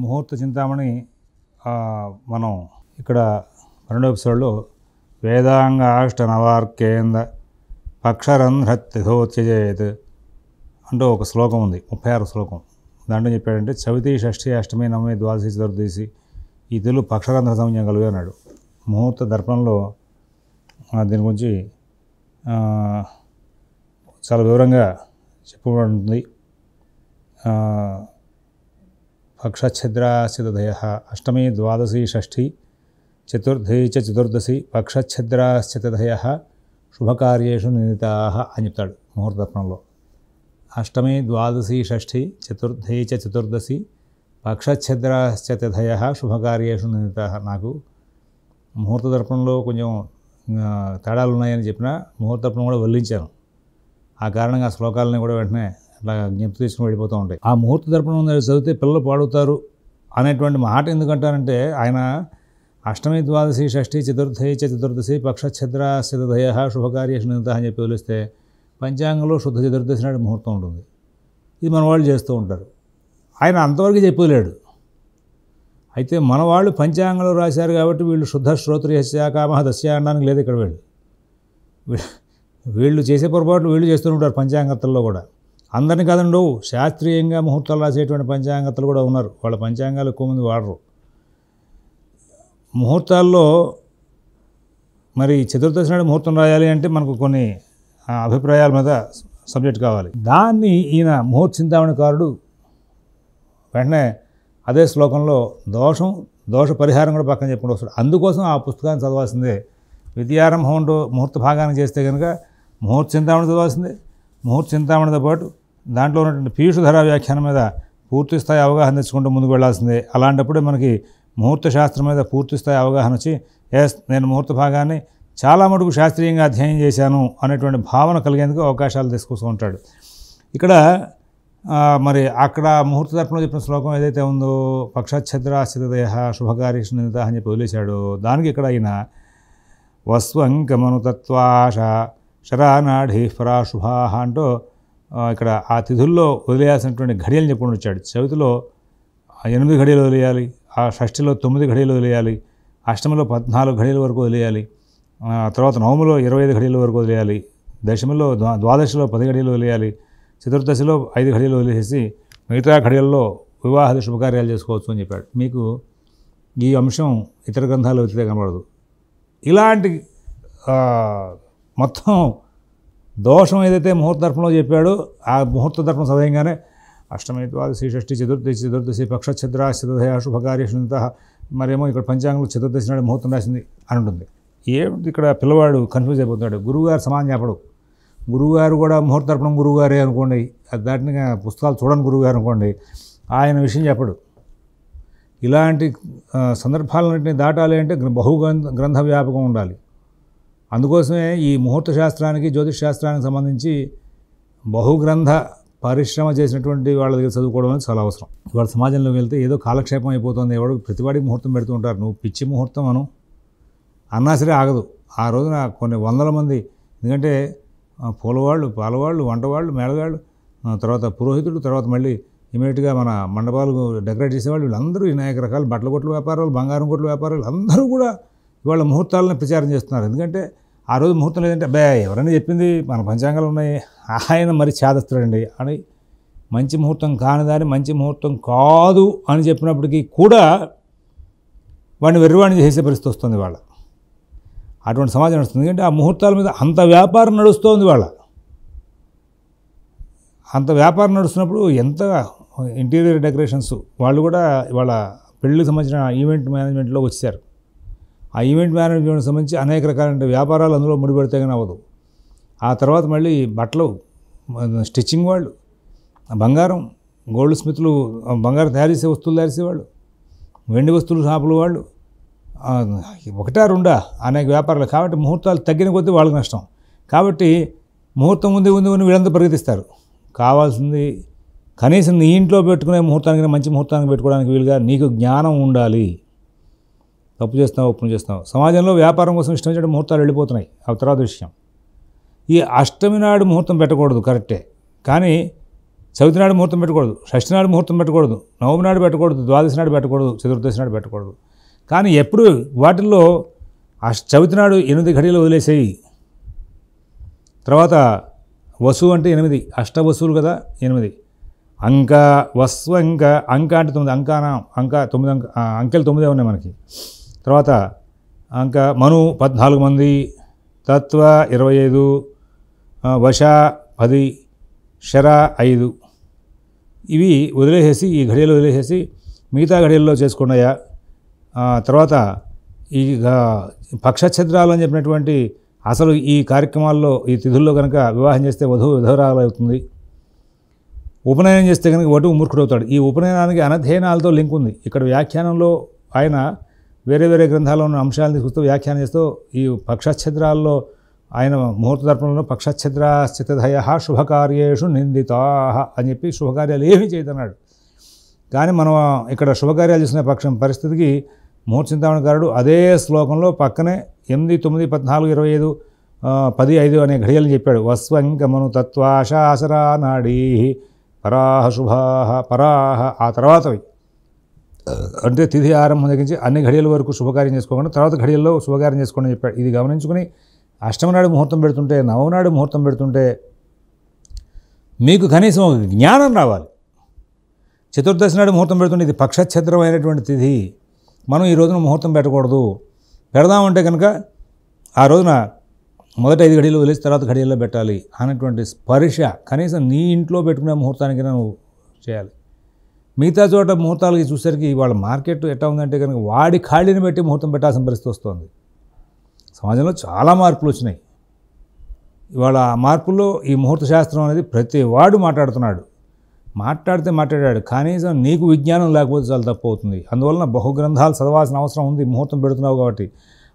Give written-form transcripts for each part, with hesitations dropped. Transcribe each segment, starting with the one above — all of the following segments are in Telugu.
ముహూర్త చింతామణి మనం ఇక్కడ 12వ ఎపిసోడ్లో వేదాంగ అష్టనవార్కేంద పక్షరంధ్రత్యథోత్యజేత్ అంటూ ఒక శ్లోకం ఉంది, 36 శ్లోకం. దాంట్లో చెప్పాడంటే చవితి షష్ఠి అష్టమి నవమి ద్వాదశి చతుర్దశి ఈ తెలుగు పక్షరంధ్ర సంజ్ఞ కలిగి అన్నాడు. ముహూర్త దర్పణంలో దీని గురించి చాలా వివరంగా చెప్పబడుతుంది. పక్షఛద్రాశ్చితదయ అష్టమి ద్వాదశి షష్ఠి చతుర్థి చ చతుర్దశి పక్షఛద్రాశ్చితదయ శుభకార్యేషు నినితాః అని చెప్తాడు ముహూర్త దర్పణంలో. అష్టమి ద్వాదశి షష్ఠి చతుర్థి చ చతుర్దశి పక్షఛద్రాశ్చితదయ శుభకార్యేషు నినితాః. నాకు ముహూర్త దర్పణంలో కొంచెం తేడాలు ఉన్నాయని చెప్పిన ముహూర్త దర్పణం కూడా వల్లించాను. ఆ కారణంగా ఆ శ్లోకాలని కూడా వెంటనే అట్లా జ్ఞప్తి తీసుకుని వెళ్ళిపోతూ ఉంటాయి. ఆ ముహూర్త దర్పణం చదివితే పిల్లలు పాడుతారు అనేటువంటి మాట ఎందుకంటారంటే ఆయన అష్టమి ద్వాదశి షష్ఠి చతుర్థి చ చతుర్దశి పక్షఛద్రాశ్చితదయ శుభకార్యేషు నినితాః అని చెప్పి వదిలిస్తే పంచాంగంలో శుద్ధ చతుర్దశి నాడు ముహూర్తం ఉంటుంది. ఇది మన వాళ్ళు చేస్తూ ఉంటారు. ఆయన అంతవరకు చెప్పలేడు. అయితే మన వాళ్ళు పంచాంగంలో రాశారు కాబట్టి వీళ్ళు శుద్ధ శ్రోత్రియస్య కామః దస్య అనడానికి లేదు. ఇక్కడ వీళ్ళు చేసే పొరపాట్లు వీళ్ళు చేస్తూ ఉంటారు పంచాంగతల్లో కూడా. అందరినీ కాదండు, శాస్త్రీయంగా ముహూర్తాలు రాసేటువంటి పంచాంగతలు కూడా ఉన్నారు. వాళ్ళ పంచాంగాలు ఎక్కువ మంది వాడరు. ముహూర్తాల్లో మరి చతుర్దశి నాడు ముహూర్తం రాయాలి అంటే మనకు కొన్ని అభిప్రాయాల మీద సబ్జెక్ట్ కావాలి. దాన్ని ఈయన ముహూర్త చింతామణికారుడు వెంటనే అదే శ్లోకంలో దోష పరిహారం కూడా పక్కన చెప్పుకుంటూ వస్తాడు. అందుకోసం ఆ పుస్తకాన్ని చదవాల్సిందే. విద్యారంభం ముహూర్త భాగాన్ని చేస్తే కనుక ముహూర్త చింతామణి చదవాల్సిందే. ముహూర్త చింతామణితో పాటు దాంట్లో ఉన్నటువంటి పీయూషధర వ్యాఖ్యానం మీద పూర్తి స్థాయి అవగాహన తెచ్చుకుంటూ ముందుకు వెళ్లాల్సిందే. అలాంటప్పుడే మనకి ముహూర్త శాస్త్రం మీద పూర్తి స్థాయి అవగాహన వచ్చి నేను ముహూర్త భాగాన్ని చాలా మటుకు శాస్త్రీయంగా అధ్యయనం చేశాను అనేటువంటి భావన కలిగేందుకు అవకాశాలు తీసుకొస్తూ ఉంటాడు. ఇక్కడ మరి అక్కడ ముహూర్త దర్పణలో చెప్పిన శ్లోకం ఏదైతే ఉందో పక్షఛద్రాశ్చితదయ శుభకార్యేషు నినితాః అని చెప్పి వదిలేశాడు. దానికి ఇక్కడ అయిన వస్వంకమనుతత్వాశ శరానాఢి పరాశుభాః అంటూ ఇక్కడ ఆ తిథుల్లో వదిలేయాల్సినటువంటి ఘడియలు చెప్పుకొని వచ్చాడు. చవితిలో 8 ఘడియలు వదిలేయాలి, ఆ షష్ఠిలో 9 ఘడియలు వదిలేయాలి, అష్టమిలో 14 ఘడియల వరకు వదిలేయాలి, తర్వాత నవమిలో 25 ఘడియల వరకు వదిలేయాలి, దశమిలో ద్వాదశిలో 10 ఘడియలు వదిలేయాలి, చతుర్దశిలో 5 ఘడియలు వదిలేసి మిగతా ఘడియల్లో వివాహాది శుభకార్యాలు చేసుకోవచ్చు అని చెప్పాడు. మీకు ఈ అంశం ఇతర గ్రంథాలు వచ్చితే కనబడదు. ఇలాంటి మొత్తం దోషం ఏదైతే ముహూర్త దర్పణలో చెప్పాడో ఆ ముహూర్త దర్పణం చదవగానే అష్టమి ద్వాదశి షష్ఠి చతుర్దశి పక్షఛద్రాశ్చితదయ శుభకార్యేషు నినితాః మరేమో ఇక్కడ పంచాంగంలో చతుర్దశి నాడు ముహూర్తం రాసింది అని ఉంటుంది. ఏమిటి ఇక్కడ పిల్లవాడు కన్ఫ్యూజ్ అయిపోతున్నాడు. గురువుగారు సమానం చెప్పడు. గురువుగారు కూడా ముహూర్త దర్పణం గురువుగారే అనుకోండి, దాటిని పుస్తకాలు చూడని గురువుగారు అనుకోండి, ఆయన విషయం చెప్పడు. ఇలాంటి సందర్భాలన్నింటినీ దాటాలి అంటే గ్రంథ వ్యాపకం ఉండాలి. అందుకోసమే ఈ ముహూర్త శాస్త్రానికి జ్యోతిష్ శాస్త్రానికి సంబంధించి బహుగ్రంథ పరిశ్రమ చేసినటువంటి వాళ్ళ దగ్గర చదువుకోవడం అనేది చాలా అవసరం. ఇవాళ సమాజంలోకి వెళ్తే ఏదో కాలక్షేపం అయిపోతుంది. ఎవడు ప్రతివాడికి ముహూర్తం పెడుతూ ఉంటారు. నువ్వు పిచ్చి ముహూర్తం అన్నా సరే ఆగదు. ఆ రోజున కొన్ని వందల మంది, ఎందుకంటే పూలవాళ్ళు, పాలవాళ్ళు, వంటవాళ్ళు, మేళగాళ్ళు, తర్వాత పురోహితుడు, తర్వాత మళ్ళీ ఇమీడియట్గా మన మండపాలు డెకరేట్ చేసేవాళ్ళు, వీళ్ళందరూ అనేక రకాల బట్టల కొట్ల వ్యాపారాలు, బంగారం కొట్ల వ్యాపారాలు అందరూ కూడా ఇవాళ ముహూర్తాలను ప్రచారం చేస్తున్నారు. ఎందుకంటే ఆ రోజు ముహూర్తం లేదంటే అబ్బాయి ఎవరైనా చెప్పింది మన పంచాంగాలు ఉన్నాయి, ఆయన మరి చేదస్తుడండి అని మంచి ముహూర్తం కానిదాన్ని మంచి ముహూర్తం కాదు అని చెప్పినప్పటికీ కూడా వాడిని వెర్రివాడిని చేసే పరిస్థితి వస్తుంది వాళ్ళ. అటువంటి సమాజం నడుస్తుంది. ఎందుకంటే ఆ ముహూర్తాల మీద అంత వ్యాపారం నడుస్తోంది వాళ్ళ. అంత వ్యాపారం నడుస్తున్నప్పుడు ఎంత ఇంటీరియర్ డెకరేషన్స్ వాళ్ళు కూడా వాళ్ళ పెళ్ళికి సంబంధించిన ఈవెంట్ మేనేజ్మెంట్లో వచ్చారు. ఆ ఈవెంట్ మేనేజ్మెంట్కి సంబంధించి అనేక రకాలైన వ్యాపారాలు అందులో ముడిపెడితే కానీ అవ్వదు. ఆ తర్వాత మళ్ళీ బట్టలు, స్టిచ్చింగ్ వాళ్ళు, బంగారం, గోల్డ్ స్మిత్లు, బంగారం తయారు చేసే వస్తువులు తయారు చేసేవాళ్ళు, వెండి వస్తువులు షాపులు వాళ్ళు, ఒకటా రెండా అనేక వ్యాపారాలు. కాబట్టి ముహూర్తాలు తగ్గిన కొద్దీ వాళ్ళకి నష్టం. కాబట్టి ముహూర్తం ఉంది వీళ్ళంతా పరిగెత్తిస్తారు. కావాల్సింది కనీసం నీ ఇంట్లో పెట్టుకునే ముహూర్తానికి మంచి ముహూర్తానికి పెట్టుకోవడానికి వీలుగా నీకు జ్ఞానం ఉండాలి. తప్పు చేస్తున్నావు, ఒప్పును చేస్తున్నావు. సమాజంలో వ్యాపారం కోసం ఇష్టం వచ్చినట్టు ముహూర్తాలు వెళ్ళిపోతున్నాయి. ఆ తర్వాత విషయం. ఈ అష్టమి నాడు ముహూర్తం పెట్టకూడదు కరెక్టే, కానీ చవితి నాడు ముహూర్తం పెట్టకూడదు, షష్ఠి నాడు ముహూర్తం పెట్టకూడదు, నవమి నాడు పెట్టకూడదు, ద్వాదశి నాడు పెట్టకూడదు, చతుర్దశి నాడు పెట్టకూడదు. కానీ ఎప్పుడు వాటిల్లో చవితి నాడు 8 ఘడియలు వదిలేసేయి. తర్వాత వసు అంటే 8, అష్టవసువులు కదా 8. అంక వస్వంక, అంక అంటే 9, అంక 9 అంకెలు 9 ఉన్నాయి మనకి. తర్వాత అంక మను 14 మంది, తత్వ 25, వశ 10, శర 5. ఇవి వదిలేసేసి, ఈ ఘడియలు వదిలేసేసి మిగతా ఘడియల్లో చేసుకున్నాయా. తర్వాత ఈ పక్షఛద్రాలు అని చెప్పినటువంటి అసలు ఈ కార్యక్రమాల్లో ఈ తిథుల్లో కనుక వివాహం చేస్తే వధువు విధవరాలు అవుతుంది. ఉపనయనం చేస్తే కనుక వటువు మూర్ఖుడవుతాడు. ఈ ఉపనయనానికి అనధ్యయనాలతో లింక్ ఉంది. ఇక్కడ వ్యాఖ్యానంలో ఆయన వేరే వేరే గ్రంథాల్లో ఉన్న అంశాలను తీసుకొస్తూ వ్యాఖ్యానం చేస్తూ ఈ పక్షఛద్రాల్లో ఆయన ముహూర్త దర్పణంలో పక్షఛద్రాశ్చితధయ శుభకార్యేషు నిందితా అని చెప్పి శుభకార్యాలు ఏమీ చేయదన్నాడు. కానీ మనం ఇక్కడ శుభకార్యాలు చేసిన పరిస్థితికి ముహూర్త చింతామణికారుడు అదే శ్లోకంలో పక్కనే 8, 9, 14, 25, 10, 5 అనే ఘడియలు చెప్పాడు. వస్వంకమను తత్వాశాసరా నాడీ పరాహ శుభాహ పరాహ. ఆ తర్వాతవి అంటే తిథి ఆరంభం దగ్గర నుంచి అన్ని ఘడియల వరకు శుభకార్యం చేసుకోకుండా తర్వాత ఘడియల్లో శుభకార్యం చేసుకోండి చెప్పాడు. ఇది గమనించుకుని అష్టమి నాడు ముహూర్తం పెడుతుంటే, నవమి నాడు ముహూర్తం పెడుతుంటే మీకు కనీసం ఒక జ్ఞానం రావాలి. చతుర్దశి నాడు ముహూర్తం పెడుతుంటే ఇది పక్షఛద్రమైనటువంటి తిథి, మనం ఈ రోజున ముహూర్తం పెట్టకూడదు. పెడదామంటే కనుక ఆ రోజున మొదట 5 ఘడియలు వదిలేసి తర్వాత ఘడియల్లో పెట్టాలి అన్నటువంటి స్పర్శ కనీసం నీ ఇంట్లో పెట్టుకునే ముహూర్తానికి నువ్వు చేయాలి. మిగతా చోట ముహూర్తాలకి చూసరికి వాళ్ళ మార్కెట్ ఎట్లా ఉందంటే కనుక వాడి ఖాళీని బట్టి ముహూర్తం పెట్టాల్సిన పరిస్థితి వస్తుంది. సమాజంలో చాలా మార్పులు వచ్చినాయి. ఇవాళ ఆ మార్పుల్లో ఈ ముహూర్త శాస్త్రం అనేది ప్రతి వాడు మాట్లాడుతున్నాడు. మాట్లాడాడు. కనీసం నీకు విజ్ఞానం లేకపోతే చాలా తప్పు అవుతుంది. అందువలన బహుగ్రంథాలు చదవాల్సిన అవసరం ఉంది ముహూర్తం పెడుతున్నావు కాబట్టి.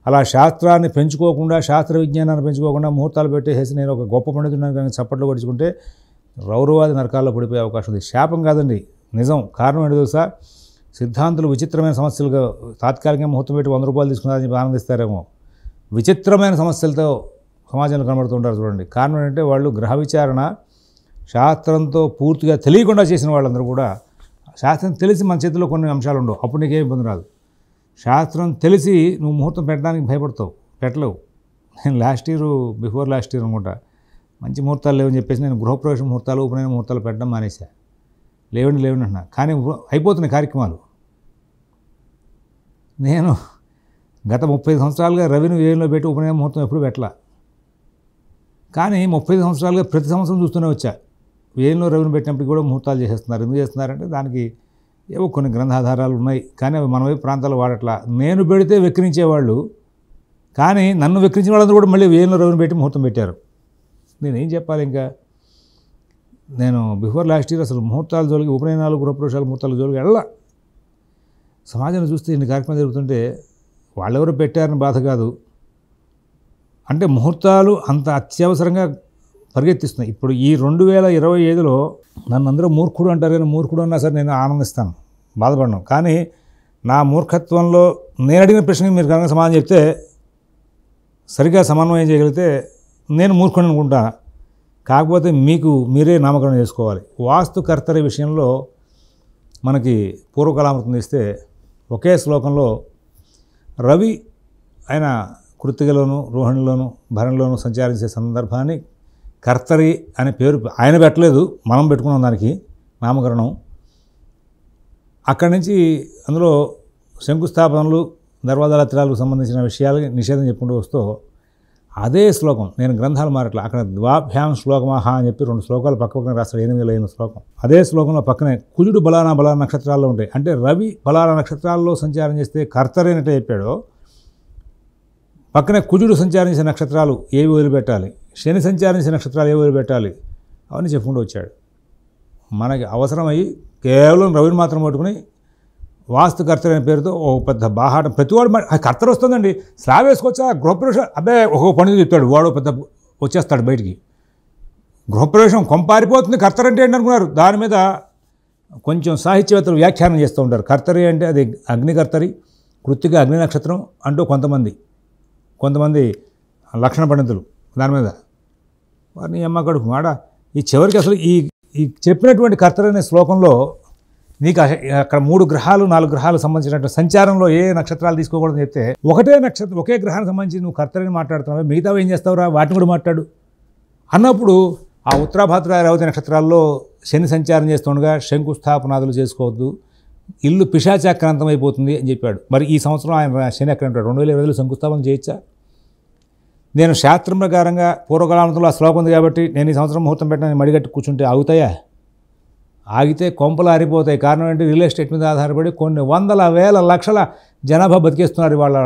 అలా శాస్త్రాన్ని పెంచుకోకుండా, శాస్త్ర విజ్ఞానాన్ని పెంచుకోకుండా ముహూర్తాలు పెట్టేసి నేను ఒక గొప్ప పండితుడిని కానీ చప్పట్లు కొట్టుకుంటే రౌరవాది నరకాల్లో పడిపోయే అవకాశం ఉంది. శాపం కాదండి, నిజం. కారణం ఏంటో తెలుసా? సిద్ధాంతులు విచిత్రమైన సమస్యలుగా తాత్కాలికంగా ముహూర్తం పెట్టి 100 రూపాయలు తీసుకున్నారని చెప్పి ఆనందిస్తారేమో. విచిత్రమైన సమస్యలతో సమాజంలో కనబడుతుంటారు చూడండి. కారణం ఏంటంటే వాళ్ళు గ్రహ విచారణ శాస్త్రంతో పూర్తిగా తెలియకుండా చేసిన వాళ్ళందరూ కూడా, శాస్త్రం తెలిసి మన చేతిలో కొన్ని అంశాలు ఉండవు, అప్పుడు నీకేం ఇబ్బంది రాదు. శాస్త్రం తెలిసి నువ్వు ముహూర్తం పెట్టడానికి భయపడతావు, పెట్టలేవు. నేను బిఫోర్ లాస్ట్ ఇయర్ అనుకుంటా మంచి ముహూర్తాలు లేవని చెప్పేసి నేను గృహప్రవేశ ముహూర్తాలు, ఉపనయన ముహూర్తాలు పెట్టడం మానేసా. లేవండి అంటున్నా. కానీ అయిపోతున్నాయి కార్యక్రమాలు. నేను గత 35 సంవత్సరాలుగా రవిని వ్యయంలో పెట్టి ఉపనయన ముహూర్తం ఎప్పుడు పెట్టలా. కానీ 35 సంవత్సరాలుగా ప్రతి సంవత్సరం చూస్తూనే వచ్చా. వ్యయంలో రవిని పెట్టినప్పుడు కూడా ముహూర్తాలు చేసేస్తున్నారు. ఎందుకు చేస్తున్నారంటే దానికి ఏవో కొన్ని గ్రంథాధారాలు ఉన్నాయి, కానీ అవి మన వైపు ప్రాంతాల్లో వాడట్లా. నేను పెడితే వెక్కిరించేవాళ్ళు, కానీ నన్ను వెక్కిరించిన వాళ్ళందరూ కూడా మళ్ళీ వ్యయంలో రవిని పెట్టి ముహూర్తం పెట్టారు. నేనేం చెప్పాలి ఇంకా? నేను బిఫోర్ లాస్ట్ ఇయర్ అసలు ముహూర్తాల జోలికి, ఉపనయనాలు, గృహప్రవేశాలు, ముహూర్తాల జోలికి వెళ్ళా. సమాజంలో చూస్తే ఇన్ని కార్యక్రమాలు జరుగుతుంటే వాళ్ళెవరో పెట్టారని బాధ కాదు, అంటే ముహూర్తాలు అంత అత్యవసరంగా పరిగెత్తిస్తున్నాయి. ఇప్పుడు ఈ 2025లో నన్ను అందరూ మూర్ఖుడు అంటారు, కానీ మూర్ఖుడు అన్నా సరే నేను ఆనందిస్తాను, బాధపడను. కానీ నా మూర్ఖత్వంలో నేను అడిగిన ప్రశ్నకి మీరు కనుక సమాధానం చెప్తే, సరిగ్గా సమన్వయం చేయగలిగితే నేను మూర్ఖుడు అనుకుంటా. కాకపోతే మీరే నామకరణం చేసుకోవాలి. వాస్తుకర్తరి విషయంలో మనకి పూర్వకళామృతం తీస్తే ఒకే శ్లోకంలో రవి ఆయన కృత్తికలోను, రోహిణిలోను, భరణిలోను సంచారించే సందర్భాన్ని కర్తరి అనే పేరు ఆయన పెట్టలేదు, మనం పెట్టుకున్నాం దానికి నామకరణం. అక్కడి నుంచి అందులో శంకుస్థాపనలు, దర్వాజాల ఎత్తరాలకు సంబంధించిన విషయాలకి నిషేధం చెప్పుకుంటూ వస్తూ అదే శ్లోకం, నేను గ్రంథాలు మారట్లా, అక్కడ ద్వాభ్యాం శ్లోకమహ అని చెప్పి 2 శ్లోకాలు పక్కన రాస్తాడు, 8 శ్లోకం. అదే శ్లోకంలో పక్కనే కుజుడు బలానా నక్షత్రాల్లో ఉంటాయి, అంటే రవి బలానా నక్షత్రాల్లో సంచారం చేస్తే కర్తరి అన్నట్టు చెప్పాడో, పక్కనే కుజుడు సంచారించే నక్షత్రాలు ఏవి వదిలిపెట్టాలి, శని సంచారించే నక్షత్రాలు ఏవి వదిలిపెట్టాలి, అవన్నీ చెప్పుకుంటూ వచ్చాడు. మనకి అవసరమయ్యి కేవలం రవిని మాత్రం పట్టుకుని వాస్తుకర్తరి అనే పేరుతో ఓ పెద్ద బాహాటం, ప్రతివాడు కర్తరు వస్తుందండి, స్లాబ్ వేసుకొచ్చా, గృహప్రవేశం అబ్బాయి ఒక్కొక్క పండుగ చెప్తాడు, వాడు పెద్ద వచ్చేస్తాడు బయటికి. గృహప్రవేశం కొంపారిపోతుంది, కర్తరి అంటే ఏంటి అనుకున్నారు. దాని మీద కొంచెం సాహిత్యవేత్తలు వ్యాఖ్యానం చేస్తూ ఉంటారు. కర్తరి అంటే అది అగ్నికర్తరి, కృత్తిక అగ్ని నక్షత్రం అంటూ కొంతమంది లక్షణ పండితులు దాని మీద వారిని అమ్మ కడుపు మాడ. ఈ చివరికి అసలు ఈ ఈ చెప్పినటువంటి కర్తరి అనే శ్లోకంలో నీకు అక్కడ 3 గ్రహాలు 4 గ్రహాలకు సంబంధించినటువంటి సంచారంలో ఏ నక్షత్రాలు తీసుకోకూడదని చెప్తే ఒకే గ్రహానికి సంబంధించి నువ్వు కర్తరిని మాట్లాడుతున్నావు, మిగతావి ఏం చేస్తావురా వాటిని కూడా మాట్లాడు అన్నప్పుడు ఆ ఉత్తరాభాద్ర రేవతి నక్షత్రాల్లో శని సంచారం చేస్తుండగా శంకుస్థాపనాదులు చేసుకోవద్దు, ఇల్లు పిశాచాక్రాంతం అయిపోతుంది అని చెప్పాడు. మరి ఈ సంవత్సరం ఆయన శని ఎక్కడ ఉంటాడు? 2020లో శంకుస్థాపన చేయొచ్చా? నేను శాస్త్రం ప్రకారంగా పూర్వకాలంలో ఆ శ్లోకం ఉంది కాబట్టి నేను ఈ సంవత్సరం ముహూర్తం పెట్టిన మడిగట్టి కూర్చుంటే ఆగుతాయా? ఆగితే కొంపలు ఆరిపోతాయి. కారణం ఏంటి? రియల్ ఎస్టేట్ మీద ఆధారపడి కొన్ని వందల వేల లక్షల జనాభా బతికేస్తున్నారు. వాళ్ళ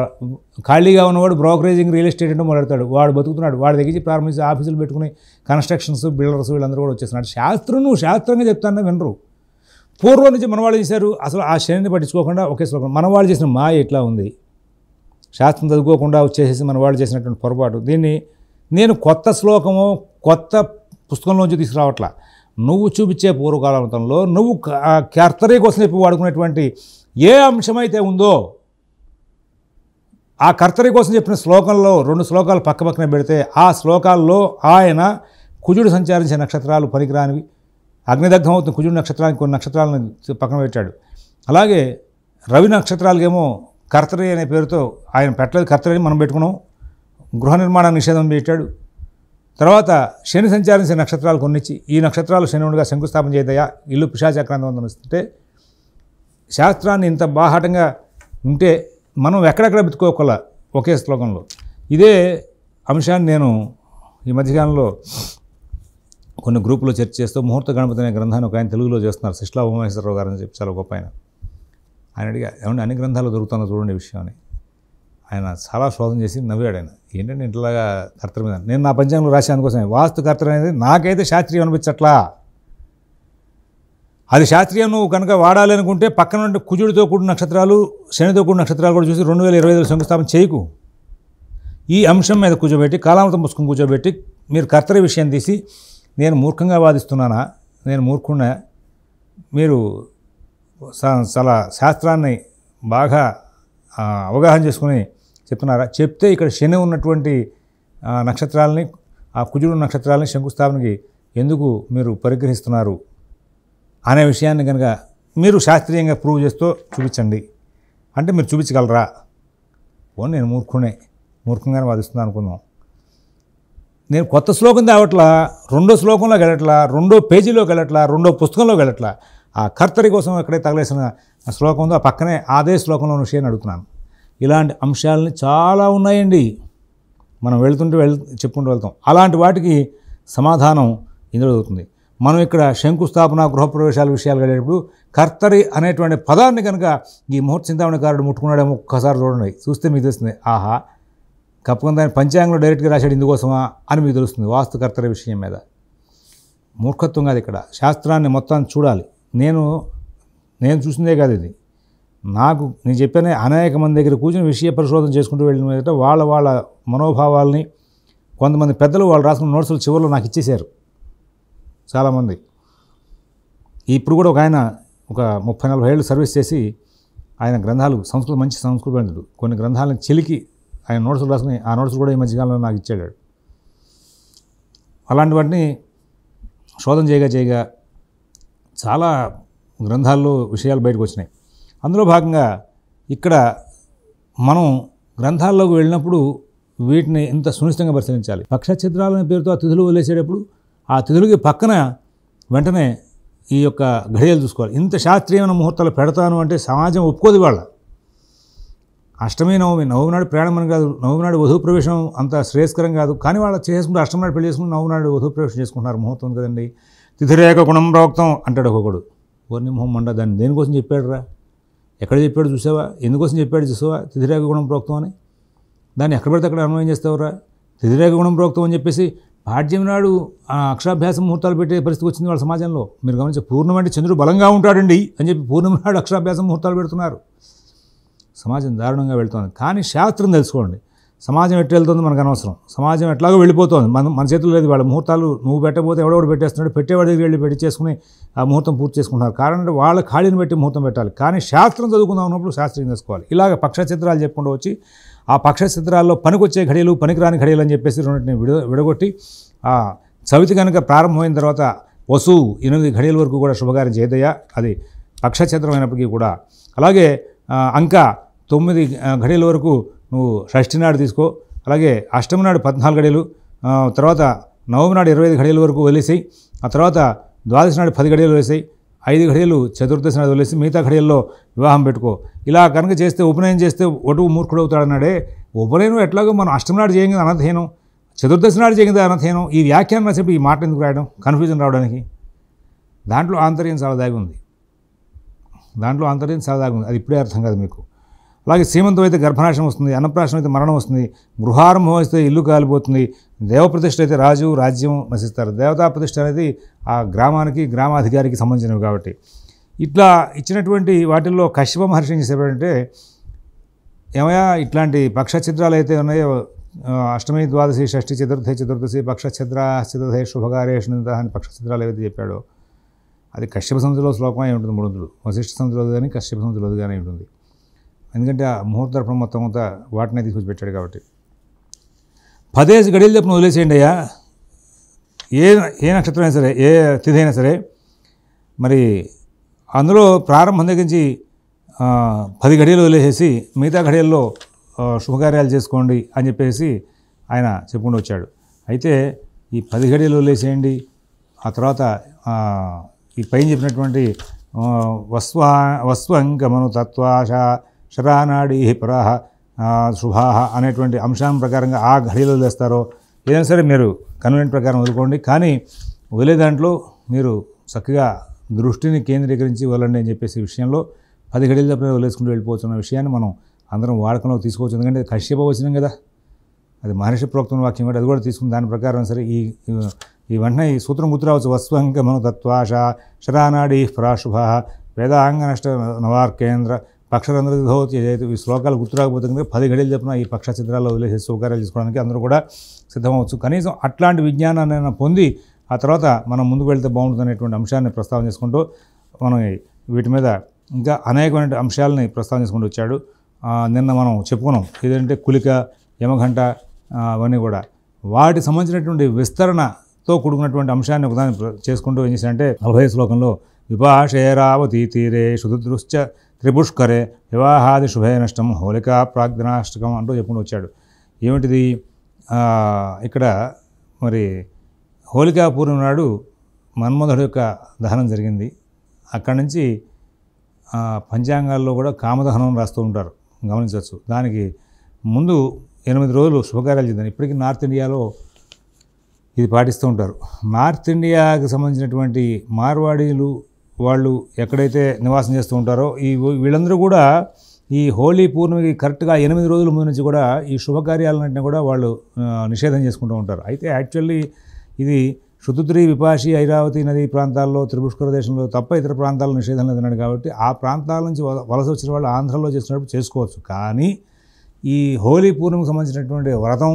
ఖాళీగా ఉన్నవాడు బ్రోకరేజింగ్ రియల్ ఎస్టేట్ అంటే మొదలెడతాడు, వాడు బతుకుతున్నాడు. వాడి దగ్గర ప్రారంభించి ఆఫీసులు పెట్టుకుని కన్స్ట్రక్షన్స్ బిల్డర్స్ వీళ్ళందరూ కూడా వచ్చేస్తున్నారు. నువ్వు శాస్త్రంగా చెప్తానే వినరు. పూర్వం నుంచి మనవాళ్ళు చేశారు, అసలు ఆ శనిని పట్టించుకోకుండా ఒకే శ్లోకం. మనవాళ్ళు చేసిన మాయ ఎట్లా ఉంది, శాస్త్రం చదువుకోకుండా వచ్చేసేసి మనవాళ్ళు చేసినటువంటి పొరపాటు. దీన్ని నేను కొత్త శ్లోకమో కొత్త పుస్తకంలోంచి తీసుకురావట్లా. నువ్వు చూపించే పూర్వకాలంలో నువ్వు కర్తరి కోసం చెప్పి వాడుకునేటువంటి ఏ అంశమైతే ఉందో ఆ కర్తరి కోసం చెప్పిన శ్లోకంలో 2 శ్లోకాలు పక్కపక్కనే పెడితే ఆ శ్లోకాల్లో ఆయన కుజుడు సంచరించే నక్షత్రాలు పనికిరానివి, అగ్నిదగ్ధం అవుతున్న కుజుడు నక్షత్రానికి కొన్ని నక్షత్రాలను పక్కన పెట్టాడు. అలాగే రవి నక్షత్రాలకేమో కర్తరి అనే పేరుతో ఆయన పెట్టలేదు, కర్తరి మనం పెట్టుకున్నాం. గృహ నిర్మాణ నిషేధం పెట్టాడు. తర్వాత శని సంచారించే నక్షత్రాలు కొన్నిచ్చి ఈ నక్షత్రాలు శని ఉండగా శంకుస్థాపన చేయదయా, ఇల్లు పిశాచక్రాంతం వస్తే శాస్త్రాన్ని ఇంత బాహాటంగా ఉంటే మనం ఎక్కడెక్కడ బతుకోగల ఒకే శ్లోకంలో. ఇదే అంశాన్ని నేను ఈ మధ్యకాలంలో కొన్ని గ్రూపులో చర్చ చేస్తూ ముహూర్త గణపతి అనే గ్రంథాన్ని ఒక ఆయన తెలుగులో చేస్తున్నారు, శిష్లా ఉమామేశ్వరరావు గారు అని చెప్పి చాలా గొప్ప ఆయన. ఆయన అడిగా ఏమంటే అన్ని గ్రంథాలు దొరుకుతుందో చూడండి విషయం అని. ఆయన చాలా శోధన చేసి నవ్వాడు. ఆయన ఏంటంటే ఇంట్లాగా కర్తరి మీద నేను నా పంచాంగంలో రాసే అందుకోసమే వాస్తు కర్తరి అనేది నాకైతే శాస్త్రీయం అనిపించట్లా. అది శాస్త్రీయం నువ్వు కనుక వాడాలి అనుకుంటే పక్కన ఉంటే కుజుడితో కూడిన నక్షత్రాలు శనితో కూడిన నక్షత్రాలు కూడా చూసి 2025లో శంకుస్థాపన చేయకు. ఈ అంశం మీద కూర్చోబెట్టి కాలామృతం పుస్తకం కూర్చోబెట్టి మీరు కర్తరి విషయం తీసి నేను మూర్ఖంగా వాదిస్తున్నానా, నేను మూర్ఖున్నా, మీరు చాలా శాస్త్రాన్ని బాగా అవగాహన చేసుకుని చెప్తున్నారా? చెప్తే ఇక్కడ శని ఉన్నటువంటి నక్షత్రాలని ఆ కుజుడు నక్షత్రాలని శంకుస్థాపనకి ఎందుకు మీరు పరిగ్రహిస్తున్నారు అనే విషయాన్ని కనుక మీరు శాస్త్రీయంగా ప్రూవ్ చేస్తూ చూపించండి అంటే మీరు చూపించగలరా? ఓ నేను మూర్ఖంగానే వాదిస్తున్నాను అనుకుందాం. నేను కొత్త శ్లోకం తేవట్లా, 2వ శ్లోకంలోకి వెళ్ళట్లా, 2వ పేజీలోకి వెళ్ళట్లా, 2వ పుస్తకంలోకి వెళ్ళట్లా. ఆ కర్తరి కోసం ఎక్కడే తగలేసిన శ్లోకం ఉందో ఆ పక్కనే అదే శ్లోకంలో విషయాన్ని అడుగుతున్నాను. ఇలాంటి అంశాలని చాలా ఉన్నాయండి, మనం చెప్పుకుంటూ వెళ్తాం. అలాంటి వాటికి సమాధానం ఇందులో అవుతుంది. మనం ఇక్కడ శంకుస్థాపన గృహప్రవేశాల విషయాలు వెళ్ళేటప్పుడు కర్తరి అనేటువంటి పదాన్ని కనుక ఈ ముహూర్త చింతామణికారుడు ముట్టుకున్నాడేమో ఒక్కసారి చూడండి, చూస్తే మీకు తెలుస్తుంది. ఆహా, కప్పుకొని దాన్ని పంచాంగంలో డైరెక్ట్గా రాశాడు ఇందుకోసమా అని మీకు తెలుస్తుంది. వాస్తు కర్తరి విషయం మీద మూర్ఖత్వం కాదు, ఇక్కడ శాస్త్రాన్ని మొత్తాన్ని చూడాలి. నేను చూసిందే కాదు ఇది, నేను చెప్పానే అనేక మంది దగ్గర కూర్చొని విషయ పరిశోధన చేసుకుంటూ వెళ్ళిన మీద వాళ్ళ మనోభావాల్ని కొంతమంది పెద్దలు వాళ్ళు రాసుకున్న నోట్సులు చివరిలో నాకు ఇచ్చేశారు చాలామంది. ఇప్పుడు కూడా ఒక ఆయన ఒక 30-40 ఏళ్ళు సర్వీస్ చేసి ఆయన గ్రంథాలు మంచి సంస్కృత పండితుడు, కొన్ని గ్రంథాలను చిలికి ఆయన నోట్సులు రాసుకుని ఆ నోట్సులు కూడా ఈ మధ్యకాలంలో నాకు ఇచ్చాడు. అలాంటి వాటిని శోధన చేయగా చాలా గ్రంథాల్లో విషయాలు బయటకు వచ్చినాయి. అందులో భాగంగా ఇక్కడ మనం గ్రంథాల్లోకి వెళ్ళినప్పుడు వీటిని ఇంత సునిశ్చితంగా పరిశీలించాలి. పక్షఛిద్రాలు అనే పేరుతో ఆ తిథులు వదిలేసేటప్పుడు ఆ తిథులకి పక్కన వెంటనే ఈ యొక్క ఘడియలు చూసుకోవాలి. ఇంత శాస్త్రీయమైన ముహూర్తాలు పెడతాను అంటే సమాజం ఒప్పుకోదు. వాళ్ళ అష్టమి నవమి నాడు ప్రయాణం కాదు, నవమి నాడు వధువు ప్రవేశం అంత శ్రేయస్కరం కాదు. కానీ వాళ్ళు చేసుకుంటే అష్టమి నాడు పెళ్లి చేసుకుంటే నవమి నాడు వధువు ప్రవేశం చేసుకుంటున్నారు. ముహూర్తం కదండి, తిథిరేక గుణం ప్రోక్తం అంటాడు ఒక్కొక్కడు. వర్ణి మొహం మండ, దాన్ని దేనికోసం చెప్పాడు రా? ఎక్కడ చెప్పాడు చూసావా? ఎందుకోసం చెప్పాడు చూసావా? తిథిరేక గుణం ప్రోక్తం అని. దాన్ని ఎక్కడ పడితే అక్కడ అన్వయం చేస్తావురా? తిథిరేక గుణం ప్రోక్తం అని చెప్పేసి పాడ్యం నాడు అక్షరాభ్యాసం ముహూర్తాలు పెట్టే పరిస్థితి వచ్చింది వాళ్ళ సమాజంలో. మీరు గమనించే పూర్ణిమ అంటే చంద్రుడు బలంగా ఉంటాడండి అని చెప్పి పూర్ణిమ నాడు అక్షరాభ్యాసం ముహూర్తాలు పెడుతున్నారు. సమాజం దారుణంగా వెళ్తుంది. కానీ శాస్త్రం తెలుసుకోండి, సమాజం ఎట్లా వెళ్తుందో మనకు అనవసరం. సమాజం ఎట్లాగో వెళ్ళిపోతుంది, మన చేతుల్లో లేదు. వాళ్ళ ముహూర్తాలు నువ్వు పెట్టకపోతే ఎవడెవడు పెట్టేస్తున్నాడు, పెట్టేవాడి దగ్గర వెళ్ళి పెట్టి చేసుకుని ఆ ముహూర్తం పూర్తి చేసుకుంటున్నారు. కారణం అంటే వాళ్ళ ఖాళీని పెట్టి ముహూర్తం పెట్టాలి. కానీ శాస్త్రం చదువుకుందాం ఉన్నప్పుడు శాస్త్రం తెలుసుకోవాలి. ఇలాగ పక్షచిత్రాలు చెప్పుకుంటూ వచ్చి ఆ పక్షచిత్రాల్లో పనికొచ్చే ఘడియలు పనికిరాని ఘడియలు అని చెప్పేసి రెండింటిని విడగొట్టి ఆ చవితి కనుక ప్రారంభమైన తర్వాత వసు 8 ఘడియల వరకు కూడా శుభకార్యం చేయదయ్యా, అది పక్షఛత్రం అయినప్పటికీ కూడా. అలాగే అంక 9 ఘడియల వరకు నువ్వు షష్ఠి నాడు తీసుకో, అలాగే అష్టమి నాడు 14 ఘడియలు, తర్వాత నవమి నాడు 25 ఘడియల వరకు వదిలేసాయి, ఆ తర్వాత ద్వాదశి నాడు 10 ఘడియలు వదిలేసాయి, 5 ఘడియలు చతుర్దశి నాడు వదిలేసి మిగతా ఘడియల్లో వివాహం పెట్టుకో. ఇలా కనుక చేస్తే ఉపనయనం చేస్తే ఒటువు మూర్ఖుడు అవుతాడన్నాడే. ఉపనయనం ఎట్లాగో మనం అష్టమి నాడు చేయం కదా అనర్థహీనం, చతుర్దశి నాడు చేయం కదా అనర్థహీనం. ఈ వ్యాఖ్యానం రాసేపు ఈ మాట ఎందుకు రాయడం? కన్ఫ్యూజన్ రావడానికి. దాంట్లో ఆంతర్యం చాలా దాగి ఉంది, అది ఇప్పుడే అర్థం కాదు మీకు. అలాగే సీమంతం అయితే గర్భనాశనం వస్తుంది, అన్నప్రాశనం అయితే మరణం వస్తుంది, గృహారంభం అయితే ఇల్లు కాలిపోతుంది, దేవప్రతిష్ఠ అయితే రాజు రాజ్యం నశిస్తారు. దేవతా ప్రతిష్ఠ అనేది ఆ గ్రామానికి గ్రామాధికారికి సంబంధించినవి కాబట్టి. ఇట్లా ఇచ్చినటువంటి వాటిల్లో కశ్యప మహర్షి ఏం చేసేటంటే, ఏమయ్యా ఇట్లాంటి పక్షఛిద్రాలు అయితే ఉన్నాయో, అష్టమి ద్వాదశి షష్ఠి చతుర్దశి పక్షఛిద్ర శుభకార్యేషు అని పక్షఛిద్రాలు ఏవైతే చెప్పాడో అది కశ్యప సంహితలో శ్లోకమై ఉంటుంది 300, వశిష్ఠ సంహితలో కానీ కశ్యప సంహితలో కానీ ఉంటుంది. ఎందుకంటే ఆ ముహూర్తర్పణం మొత్తం అంతా వాటినే తీసుకొచ్చి పెట్టాడు కాబట్టి. 10 గడియలు చెప్పిన వదిలేసేయండి అయ్యా, ఏ నక్షత్రం అయినా సరే, ఏ తిథి అయినా సరే. మరి అందులో ప్రారంభం దగ్గర నుంచి 10 గడియలు వదిలేసేసి మిగతా గడియల్లో శుభకార్యాలు చేసుకోండి అని చెప్పేసి ఆయన చెప్పుకుంటూ వచ్చాడు. అయితే ఈ 10 గడియలు వదిలేసేయండి, ఆ తర్వాత ఈ పైన చెప్పినటువంటి వస్వంగమను తత్వాశ శరానాడి పరాహ శుభాహ అనేటువంటి అంశాన్ని ప్రకారంగా ఆ ఘడియలు వదిలేస్తారో ఏదైనా సరే మీరు కన్వీనియంట్ ప్రకారం వదులుకోండి, కానీ వదిలే దాంట్లో మీరు చక్కగా దృష్టిని కేంద్రీకరించి వదలండి అని చెప్పేసి విషయంలో 10 గడియలు తప్ప వదిలేసుకుంటూ వెళ్ళిపోతున్న విషయాన్ని మనం అందరం వాడకంలో తీసుకోవచ్చు. ఎందుకంటే కశ్యప వచనం కదా, అది మహర్షి ప్రోక్తం వాక్యం కూడా, అది కూడా తీసుకుని దాని ప్రకారం సరే ఈ వెంటనే ఈ సూత్రం గుర్తురావచ్చు. వస్వంగమను తత్వాశ శరానాడి పరాశుభ వేదాంగ నష్ట నవార్కేంద్ర పక్షరంధ్రధోతి. ఈ శ్లోకాలు గుర్తురాకపోతే కనుక 10 గడియలు చెప్పిన ఈ పక్ష చిత్రాల్లో వదిలేసి సౌకర్యాలు తీసుకోవడానికి అందరూ కూడా సిద్ధమవచ్చు. కనీసం అట్లాంటి విజ్ఞానాన్ని పొంది ఆ తర్వాత మనం ముందుకు వెళ్తే బాగుంటుంది అనేటువంటి అంశాన్ని ప్రస్తావన చేసుకుంటూ మనం వీటి మీద ఇంకా అనేకమైన అంశాలని ప్రస్తావన చేసుకుంటూ వచ్చాడు. నిన్న మనం చెప్పుకున్నాం ఏదంటే కులిక, యమఘంట, అవన్నీ కూడా వాటి సంబంధించినటువంటి విస్తరణతో కూడుకున్నటువంటి అంశాన్ని ఒకదాన్ని చేసుకుంటూ ఏం చేశారంటే 40 శ్లోకంలో విపాషేరావతీ తీరే శుదుదృశ్చ త్రిపుష్కరే వివాహాది శుభే నష్టం హోళికా ప్రాగ్నాష్టకం అంటూ చెప్పుకుంటూ వచ్చాడు. ఏమిటిది? ఇక్కడ మరి హోళికా పూర్ణిమ నాడు మన్మధుడి యొక్క దహనం జరిగింది. అక్కడి నుంచి పంచాంగాల్లో కూడా కామదహనం రాస్తూ ఉంటారు, గమనించవచ్చు. దానికి ముందు 8 రోజులు శుభకార్యాలు చేద్దాం. ఇప్పటికీ నార్త్ ఇండియాలో ఇది పాటిస్తూ ఉంటారు. నార్త్ ఇండియాకి సంబంధించినటువంటి మార్వాడీలు వాళ్ళు ఎక్కడైతే నివాసం చేస్తూ ఉంటారో వీళ్ళందరూ కూడా ఈ హోలీ పూర్ణిమకి కరెక్ట్గా 8 రోజుల ముందు నుంచి కూడా ఈ శుభకార్యాలన్నింటినీ కూడా వాళ్ళు నిషేధం చేసుకుంటూ ఉంటారు. అయితే యాక్చువల్లీ ఇది శుతుద్రి, విపాషి, ఐరావతి నది ప్రాంతాల్లో, త్రిపుష్కర దేశంలో తప్ప ఇతర ప్రాంతాల్లో నిషేధం లేదన్నాడు కాబట్టి ఆ ప్రాంతాల నుంచి వలస వచ్చిన వాళ్ళు ఆంధ్రలో చేసినప్పుడు చేసుకోవచ్చు. కానీ ఈ హోలీ పూర్ణిమకు సంబంధించినటువంటి వ్రతం,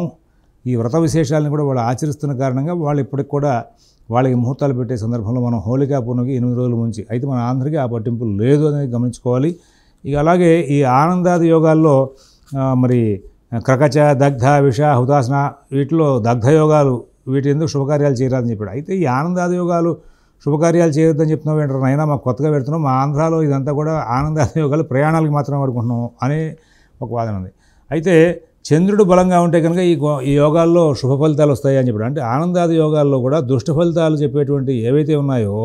ఈ వ్రత విశేషాలను కూడా వాళ్ళు ఆచరిస్తున్న కారణంగా వాళ్ళు ఇప్పటికి కూడా వాళ్ళకి ముహూర్తాలు పెట్టే సందర్భంలో మనం హోళికా పూర్ణిమకి 8 రోజుల ముంచి, అయితే మన ఆంధ్రకి ఆ పట్టింపు లేదు అనేది గమనించుకోవాలి. ఇక అలాగే ఈ ఆనందాది యోగాల్లో మరి క్రకచ, దగ్ధ, విష, హుతాసన వీటిలో దగ్ధ యోగాలు వీటి ఎందుకు శుభకార్యాలు చేయరాదని చెప్పాడు. అయితే ఈ ఆనందాది యోగాలు శుభకార్యాలు చేయొద్దని చెప్తున్నావు ఏంటారు అయినా మాకు కొత్తగా పెడుతున్నాం, మా ఆంధ్రాలో ఇదంతా కూడా ఆనందాది యోగాలు ప్రయాణాలకు మాత్రమే వాడుకుంటున్నాం అనే ఒక వాదన ఉంది. అయితే చంద్రుడు బలంగా ఉంటే కనుక ఈ యోగాల్లో శుభ ఫలితాలు వస్తాయి అని చెప్పాడు. అంటే ఆనందాది యోగాల్లో కూడా దుష్ట ఫలితాలు చెప్పేటువంటి ఏవైతే ఉన్నాయో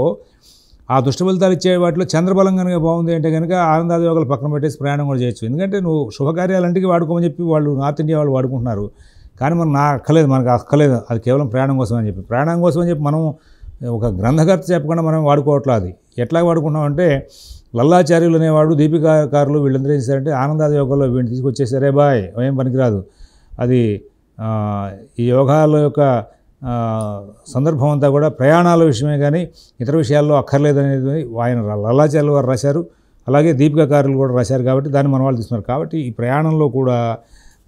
ఆ దుష్ట ఫలితాలు ఇచ్చే వాటిలో చంద్రబలం కనుక బాగుంది అంటే కనుక ఆనందాది యోగాలు పక్కన పెట్టేసి ప్రయాణం కూడా చేయొచ్చు. ఎందుకంటే నువ్వు శుభకార్యాలంటికి వాడుకోమని చెప్పి వాళ్ళు నార్త్ ఇండియా వాళ్ళు వాడుకుంటున్నారు, కానీ మనకు మనకు అక్కర్లేదు, అది కేవలం ప్రయాణం కోసం అని చెప్పి మనం ఒక గ్రంథకర్త చెప్పకుండా మనం వాడుకోవట్లేదు. అది ఎట్లా వాడుకుంటున్నాం అంటే లల్లాచార్యులు అనేవాడు, దీపికాకారులు వీళ్ళందరూ ఏం చేశారంటే ఆనందాది యోగాల్లో వీడిని తీసుకొచ్చేసారే బాయ్ ఏం పనికిరాదు, అది ఈ యోగాల యొక్క సందర్భం అంతా కూడా ప్రయాణాల విషయమే కానీ ఇతర విషయాల్లో అక్కర్లేదనేది ఆయన లల్లాచార్యులు వారు రాశారు. అలాగే దీపికాకారులు కూడా రాశారు కాబట్టి దాన్ని మన వాళ్ళు తీసుకున్నారు. కాబట్టి ఈ ప్రయాణంలో కూడా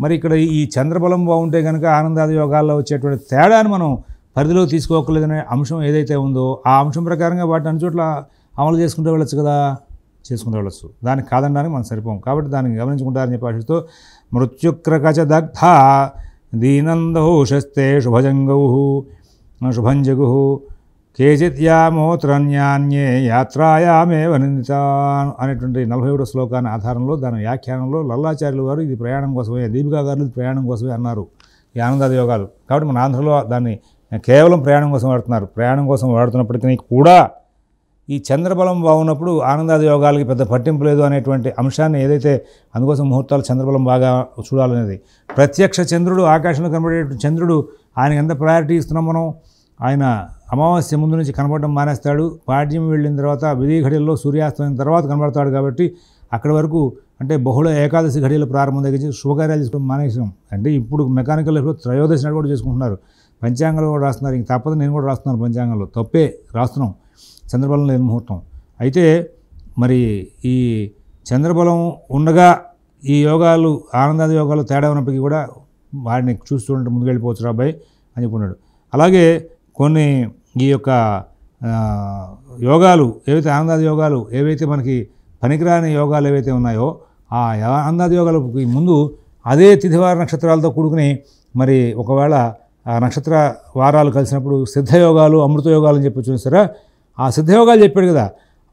మరి ఇక్కడ ఈ చంద్రబలం బాగుంటే కనుక ఆనందాది యోగాల్లో వచ్చేటువంటి తేడాన్ని మనం పరిధిలో తీసుకోకలేదనే అంశం ఏదైతే ఉందో ఆ అంశం ప్రకారంగా వాటిని అన్ని చోట్ల అమలు చేసుకుంటూ వెళ్ళొచ్చు కదా, చేసుకుంటూ వెళ్ళొచ్చు. దానికి కాదనడానికి మనం సరిపోం. కాబట్టి దాన్ని గమనించుకుంటారని చెప్పి ఆశిస్తూ మృత్యుక్రకచ దగ్ధ దీనందౌ శస్తే శుభజంగౌ శుభంజగు కేచిత్ యామోత్రన్యాన్యే యాత్రాయామేవ నిందితాన్ అనేటువంటి 41వ శ్లోకాన్ని ఆధారంలో దాని వ్యాఖ్యానంలో లల్లాచార్యులు వారు ఇది ప్రయాణం కోసమే, దీపికా గారు ఇది ప్రయాణం కోసమే అన్నారు ఈ ఆనందాది యోగాలు. కాబట్టి మన ఆంధ్రలో దాన్ని కేవలం ప్రయాణం కోసం వాడుతున్నారు. ప్రయాణం కోసం వాడుతున్నప్పటికీ కూడా ఈ చంద్రబలం బాగున్నప్పుడు ఆనందాది యోగాలకి పెద్ద పట్టింపు లేదు అనేటువంటి అంశాన్ని ఏదైతే అందుకోసం ముహూర్తాలు చంద్రబలం బాగా చూడాలనేది. ప్రత్యక్ష చంద్రుడు, ఆకాశంలో కనబడేటువంటి చంద్రుడు, ఆయనకి ఎంత ప్రయారిటీ ఇస్తున్నాం మనం. ఆయన అమావాస్య ముందు నుంచి కనబడడం మానేస్తాడు. పాడ్యం వెళ్ళిన తర్వాత విధి ఘడియల్లో సూర్యాస్తమైన తర్వాత కనబడతాడు. కాబట్టి అక్కడి వరకు అంటే బహుళ ఏకాదశి ఘడియలు ప్రారంభం దగ్గర శుభకార్యాలు చేసుకోవడం మానేసాం. అంటే ఇప్పుడు మెకానికల్ లైఫ్లో త్రయోదశి నాడు కూడా చేసుకుంటున్నారు. పంచాంగాలు కూడా రాస్తున్నారు. ఇంక తప్పదు, నేను కూడా రాస్తున్నాను పంచాంగంలో. తప్పే రాస్తున్నాం చంద్రబలం లేని ముహూర్తం. అయితే మరి ఈ చంద్రబలం ఉండగా ఈ యోగాలు ఆనందాది యోగాలు తేడా ఉన్నప్పటికీ కూడా వాడిని చూస్తుంటే ముందుకు వెళ్ళిపోవచ్చు రాబాయ్ అని చెప్పుకున్నాడు. అలాగే కొన్ని ఈ యొక్క యోగాలు ఏవైతే ఆనందాది యోగాలు ఏవైతే మనకి పనికిరాని యోగాలు ఏవైతే ఉన్నాయో ఆ ఆనందాది యోగాలకి ముందు అదే తిథివార నక్షత్రాలతో కూడుకుని మరి ఒకవేళ ఆ నక్షత్ర వారాలు కలిసినప్పుడు సిద్ధయోగాలు అమృత యోగాలు అని చెప్పి చూసారా. ఆ సిద్ధయోగాలు చెప్పాడు కదా.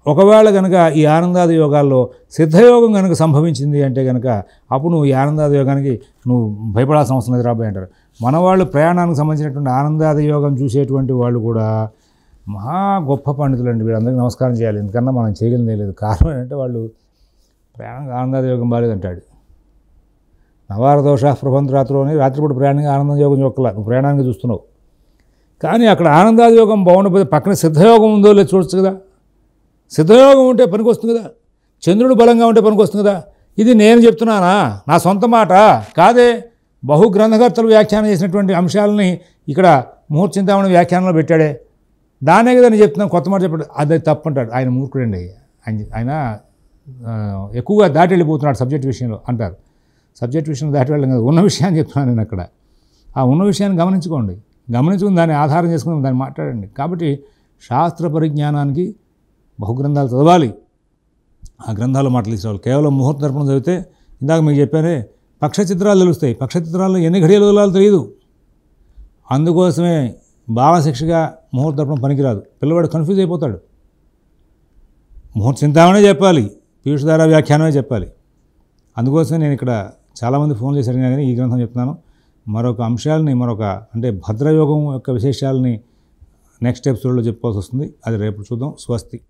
ఒకవేళ కనుక ఈ ఆనందాది యోగాల్లో సిద్ధయోగం కనుక సంభవించింది అంటే కనుక అప్పుడు నువ్వు ఈ ఆనందాది యోగానికి నువ్వు భయపడాల్సిన అవసరం లేదు రాబోయే అంటారు. మన వాళ్ళు ప్రయాణానికి సంబంధించినటువంటి ఆనందాది యోగం చూసేటువంటి వాళ్ళు కూడా మహా గొప్ప పండితులు అండి. వీళ్ళందరికీ నమస్కారం చేయాలి. ఎందుకన్నా మనం చేయగలిగే లేదు. కారణం ఏంటంటే వాళ్ళు ప్రయాణంగా ఆనందాది యోగం బాలేదంటాడు. నవార దోష ప్రభంతరాత్రులు అని రాత్రిపూట ప్రయాణంగా ఆనంద యోగం చూడాల, నువ్వు ప్రయాణానికి చూస్తున్నావు. కానీ అక్కడ ఆనందాది యోగం బాగుండకపోతే పక్కన సిద్ధయోగం ఉందో లేదు చూడొచ్చు కదా. సిద్ధయోగం ఉంటే పనికి వస్తుంది కదా. చంద్రుడు బలంగా ఉంటే పనికి వస్తుంది కదా. ఇది నేను చెప్తున్నానా, నా సొంత మాట కాదే. బహు గ్రంథకర్తలు వ్యాఖ్యానం చేసినటువంటి అంశాలని ఇక్కడ ముహూర్చింతామని వ్యాఖ్యానంలో పెట్టాడే. దానే కదా నేను చెప్తున్నాను. కొత్త మాట చెప్పాడు, అది తప్పు అంటాడు. ఆయన మూర్ఖుడండి. ఆయన ఎక్కువగా దాటి వెళ్ళిపోతున్నాడు సబ్జెక్ట్ విషయంలో అంటారు. సబ్జెక్ట్ విషయం దాటి వెళ్ళడం కదా, ఉన్న విషయాన్ని చెప్తున్నాను నేను అక్కడ. ఆ ఉన్న విషయాన్ని గమనించుకోండి. గమనించుకుని దాన్ని ఆధారం చేసుకుని దాన్ని మాట్లాడండి. కాబట్టి శాస్త్ర పరిజ్ఞానానికి బహుగ్రంథాలు చదవాలి. ఆ గ్రంథాలు మాటలు తీసుకోవాలి. కేవలం ముహూర్త దర్పణం చదివితే ఇందాక మీకు చెప్పానే పక్షచిత్రాలు తెలుస్తాయి. పక్షచిత్రాల్లో ఎన్ని ఘడియలు వదలాలో తెలియదు. అందుకోసమే భావశిక్షగా ముహూర్త దర్పణం పనికిరాదు. పిల్లవాడు కన్ఫ్యూజ్ అయిపోతాడు. ముహూర్త చింతామనే చెప్పాలి, పీయూషధార వ్యాఖ్యానమే చెప్పాలి. అందుకోసమే నేను ఇక్కడ చాలామంది ఫోన్ చేశారు కానీ ఈ గ్రంథం చెప్తున్నాను. మరొక అంశాలని అంటే భద్రయోగం యొక్క విశేషాలని నెక్స్ట్ ఎపిసోడ్లో చెప్పుకోవాల్సి వస్తుంది. అది రేపు చూద్దాం. స్వస్తి.